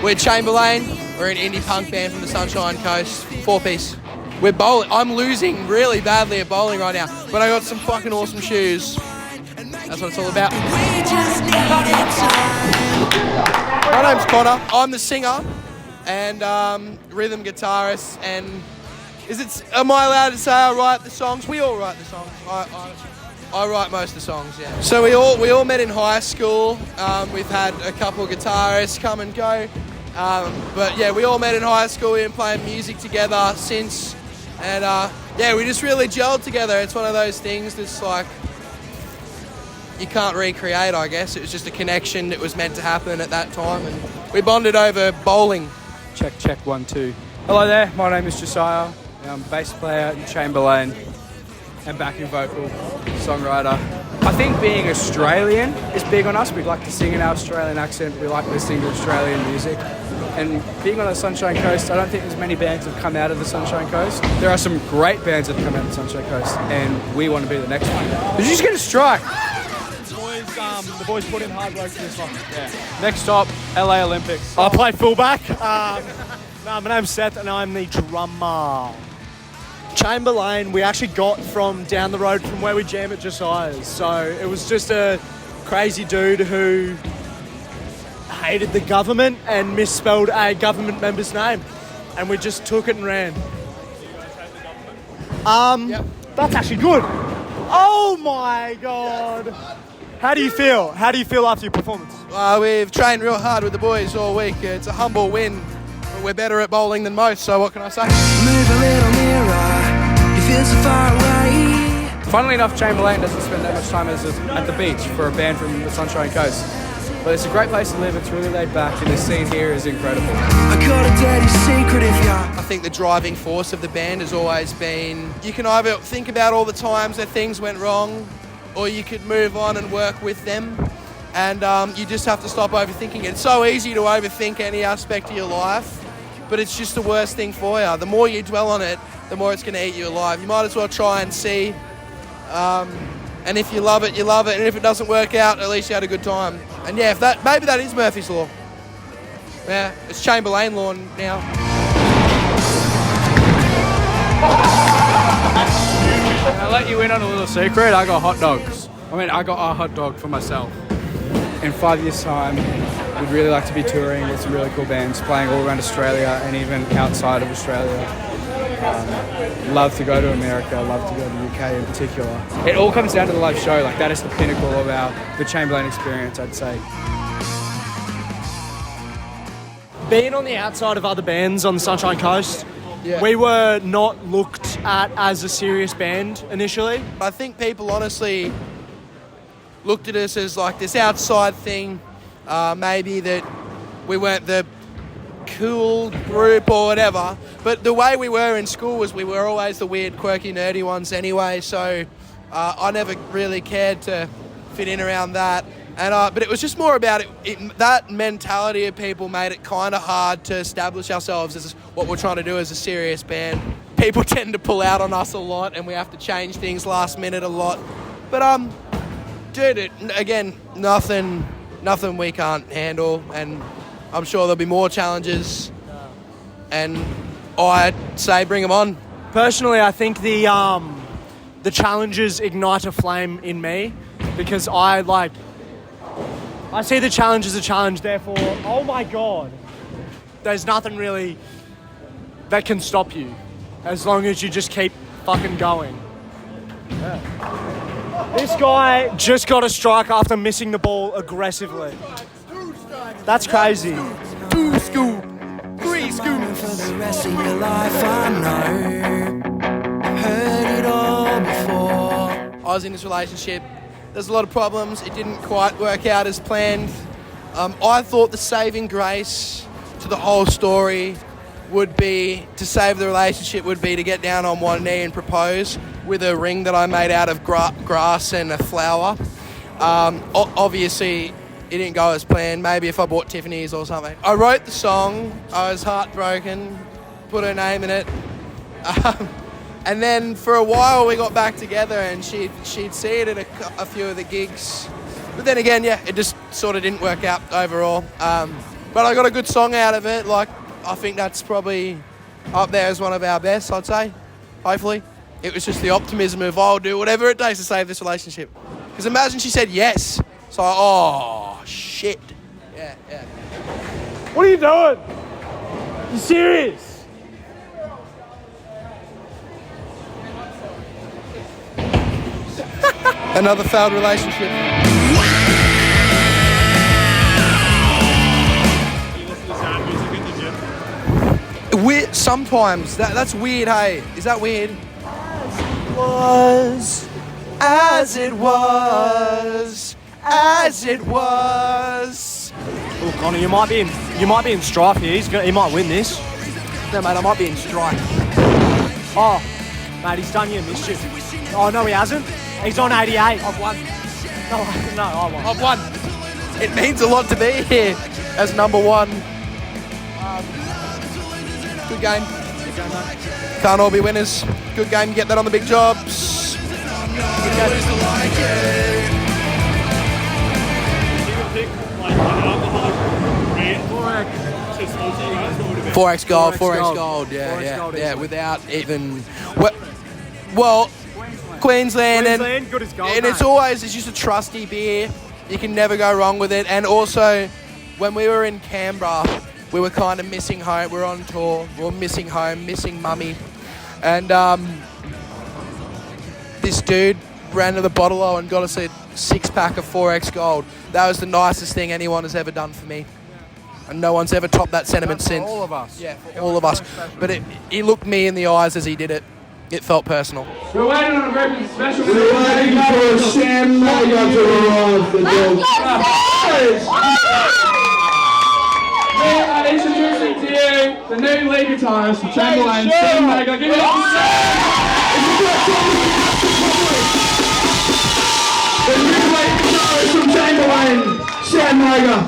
We're Chamberlain. We're an indie punk band from the Sunshine Coast. 4-piece. We're bowling. I'm losing really badly at bowling right now, but I got some fucking awesome shoes. That's what it's all about. My name's Connor. I'm the singer and rhythm guitarist. And am I allowed to say I write the songs? We all write the songs. I write most of the songs, yeah. So we all met in high school. We've had a couple of guitarists come and go. But yeah, we all met in high school. We've been playing music together since. And yeah, we just really gelled together. It's one of those things that's like, you can't recreate, I guess. It was just a connection that was meant to happen at that time. And we bonded over bowling. Check, 1, 2. Hello there, my name is Josiah. I'm bass player in Chamberlain and backing vocal, songwriter. I think being Australian is big on us. We like to sing in our Australian accent. We like listening to Australian music. And being on the Sunshine Coast, I don't think there's many bands that have come out of the Sunshine Coast. There are some great bands that have come out of the Sunshine Coast, and we want to be the next one. Did you just get a strike? The boys put in hard work for this one. Yeah. Next stop, LA Olympics. I play fullback. My name's Seth and I'm the drummer. Chamberlain, we actually got from down the road from where we jam at Josiah's. So it was just a crazy dude who hated the government and misspelled a government member's name. And we just took it and ran. Yep. That's actually good. Oh my God. How do you feel? How do you feel after your performance? We've trained real hard with the boys all week. It's a humble win. But we're better at bowling than most, so what can I say? Move a little nearer. You feel so far away. Funnily enough, Chamberlain doesn't spend that much time at the beach for a band from the Sunshine Coast. But it's a great place to live. It's really laid back, and the scene here is incredible. I got a dirty secret if you... I think the driving force of the band has always been, you can either think about all the times that things went wrong, or you could move on and work with them. And you just have to stop overthinking it. It's so easy to overthink any aspect of your life, but it's just the worst thing for you. The more you dwell on it, the more it's going to eat you alive. You might as well try and see. And if you love it, you love it. And if it doesn't work out, at least you had a good time. And yeah, maybe that is Murphy's Law. Yeah, it's Chamberlain Law now. I'll let you in on a little secret. I got hot dogs. I got a hot dog for myself. In 5 years' time, we'd really like to be touring with some really cool bands, playing all around Australia and even outside of Australia. Love to go to America, love to go to the UK in particular. It all comes down to the live show. Like, that is the pinnacle of the Chamberlain experience, I'd say. Being on the outside of other bands on the Sunshine Coast, yeah. We were not looked at as a serious band initially. I think people honestly looked at us as like this outside thing, maybe that we weren't the cool group or whatever, but the way we were in school was we were always the weird, quirky, nerdy ones anyway, so I never really cared to fit in around that. And but it was just more about it, that mentality of people made it kind of hard to establish ourselves as what we're trying to do as a serious band. People tend to pull out on us a lot, and we have to change things last minute a lot. But dude, again, nothing we can't handle, and I'm sure there'll be more challenges. And I'd say bring them on. Personally, I think the challenges ignite a flame in me, because I see the challenge as a challenge, therefore, oh my God, there's nothing really that can stop you as long as you just keep fucking going. Yeah. This guy just got a strike after missing the ball aggressively. That's crazy. 2 scoop, 3 scoops. For the rest of your life, I know. I've heard it all before. I was in this relationship. There's a lot of problems. It didn't quite work out as planned. I thought the saving grace to the whole story would be, to save the relationship, would be to get down on one knee and propose with a ring that I made out of grass and a flower. Obviously, it didn't go as planned. Maybe if I bought Tiffany's or something. I wrote the song. I was heartbroken. Put her name in it. And then for a while we got back together, and she'd see it at a few of the gigs. But then again, yeah, it just sort of didn't work out overall. But I got a good song out of it. Like, I think that's probably up there as one of our best, I'd say. Hopefully. It was just the optimism of, I'll do whatever it takes to save this relationship. Because imagine she said yes. So, oh, shit. Yeah. What are you doing? You serious? Another failed relationship. Weird, sometimes. That's weird, hey? Is that weird? As it was. Oh, Connor, you might be in strife here. He might win this. No, mate, I might be in strike. Oh, mate, he's done you a mischief. Oh, no, he hasn't. He's on 88. I've won. No, I won. I've won. It means a lot to be here as number one. Good game. Can't all be winners. Good game. Get that on the big jobs. Good game. 4x gold. 4x gold. Yeah. Without even. Well, Queensland and good as gold, and it's mate. always, it's just a trusty beer. You can never go wrong with it. And also, when we were in Canberra, we were kind of missing home. We were on tour. We were missing home, missing mummy. And this dude ran to the bottle and got us a 6-pack of 4x gold. That was the nicest thing anyone has ever done for me. And no one's ever topped that sentiment since. All of us. Yeah, for all of us. But he looked me in the eyes as he did it. It felt personal. We're waiting on a very special. We're waiting for ChAMBER to arrive. We are introducing to you the new lead guitarist from ChAMBER. ChAMBER. Give it up. The new lead guitarist from ChAMBER.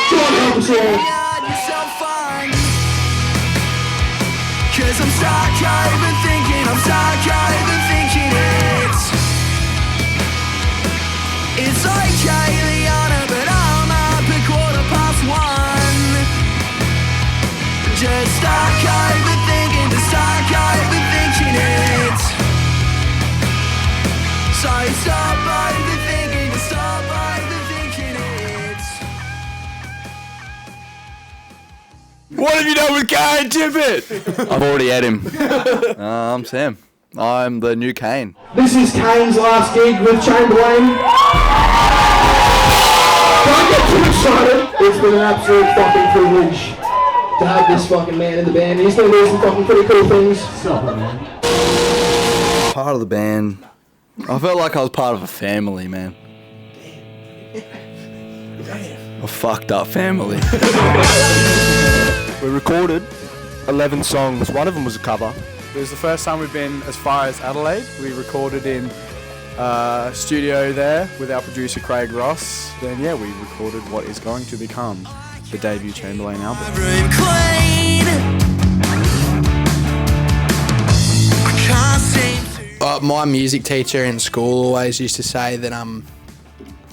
God help us all. Cause I'm stuck even thinking it's okay, Liana, but I'm up at 1:15. Just stuck overthinking it. So stop overthinking it. What have you done with Kane Tippett? I've already had him. I'm Sam. I'm the new Kane. This is Kane's last gig with Chamberlain. Don't get too excited. It's been an absolute fucking privilege to have this fucking man in the band. He's going to do some fucking pretty cool things. Stop it, man. Part of the band. I felt like I was part of a family, man. A fucked up family. We recorded 11 songs. One of them was a cover. It was the first time we've been as far as Adelaide. We recorded in studio there with our producer Craig Ross. Then we recorded what is going to become the debut Chamberlain album. Room clean. I can't seem to. My music teacher in school always used to say that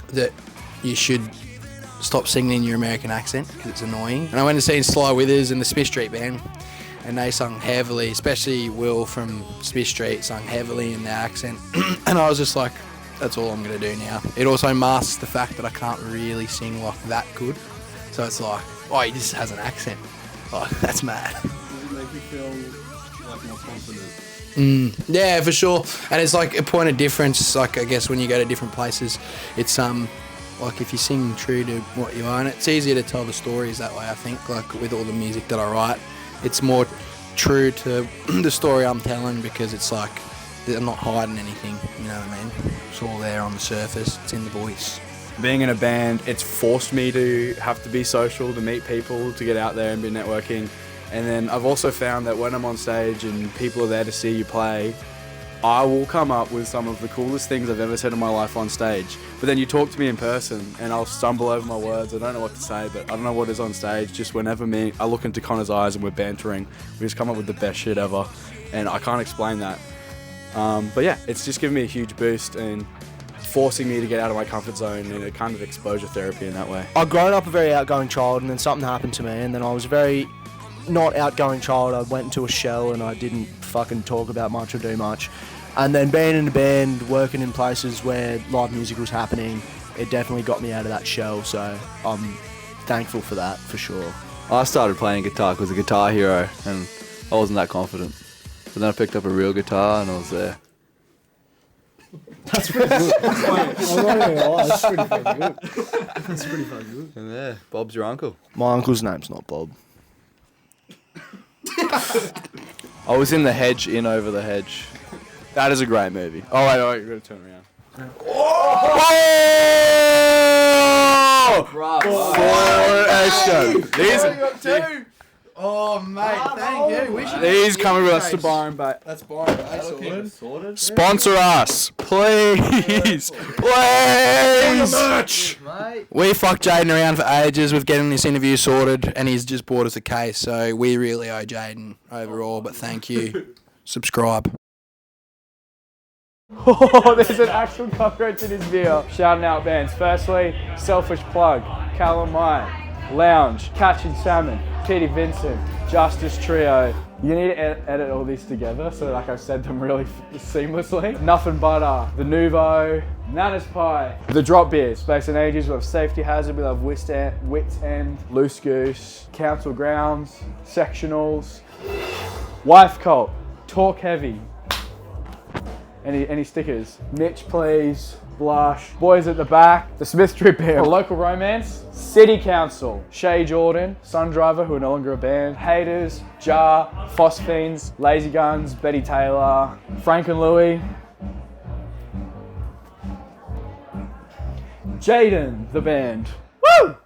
that you should stop singing in your American accent because it's annoying. And I went to see Sly Withers and the Smith Street Band, and they sung heavily, especially Will from Smith Street sung heavily in their accent. And I was just like, that's all I'm going to do now. It also masks the fact that I can't really sing like that good. So it's like, oh, he just has an accent. Oh, that's mad. Does it make you feel like more confident? Yeah, for sure. And it's like a point of difference. Like, I guess when you go to different places, it's like if you sing true to what you are, and it's easier to tell the stories that way, I think. Like with all the music that I write, it's more true to the story I'm telling because it's like I'm not hiding anything, you know what I mean? It's all there on the surface, it's in the voice. Being in a band, it's forced me to have to be social, to meet people, to get out there and be networking. And then I've also found that when I'm on stage and people are there to see you play, I will come up with some of the coolest things I've ever said in my life on stage. But then you talk to me in person and I'll stumble over my words. I don't know what to say, but I don't know what is on stage. Just whenever I look into Connor's eyes and we're bantering, we just come up with the best shit ever. And I can't explain that. But yeah, it's just given me a huge boost. And forcing me to get out of my comfort zone in a kind of exposure therapy in that way. I'd grown up a very outgoing child, and then something happened to me, and then I was a very not outgoing child. I went into a shell and I didn't fucking talk about much or do much. And then being in a band, working in places where live music was happening, it definitely got me out of that shell, so I'm thankful for that, for sure. I started playing guitar because a Guitar Hero, and I wasn't that confident. But then I picked up a real guitar and I was there. That's pretty good. I'm not gonna lie, that's pretty fucking good. That's pretty fucking good. And there, Bob's your uncle. My uncle's name's not Bob. I was in The Hedge, In Over the Hedge. That is a great movie. Oh, wait, you're going to turn around. These two. Oh, mate, thank you. These coming with us to Byron Bay. That's Byron. Sorted. Sponsor us, please. Please. Merch. We fucked Jaden around for ages with getting this interview sorted, and he's just bought us a case. So we really owe Jaden overall, but thank you. Subscribe. Oh, there's an actual cockroach in his beer. Shouting out bands. Firstly, Selfish Plug, Calamine, Lounge, Catching Salmon, Petey Vincent, Justice Trio. You need to edit all these together so like I've said them really seamlessly. Nothing Butter, The Nouveau, Nana's Pie, The Drop Beer, Space and Ages, we have Safety Hazard, we have Wits End, Loose Goose, Council Grounds, Sectionals, Wife Cult, Talk Heavy. Any stickers? Mitch Please, Blush, Boys at the Back, The Smith Trip Beer, Local Romance, City Council, Shay Jordan, Sundriver, who are no longer a band, Haters, Jar, Phosphines, Lazy Guns, Betty Taylor, Frank and Louie, Jaden, the band. Woo!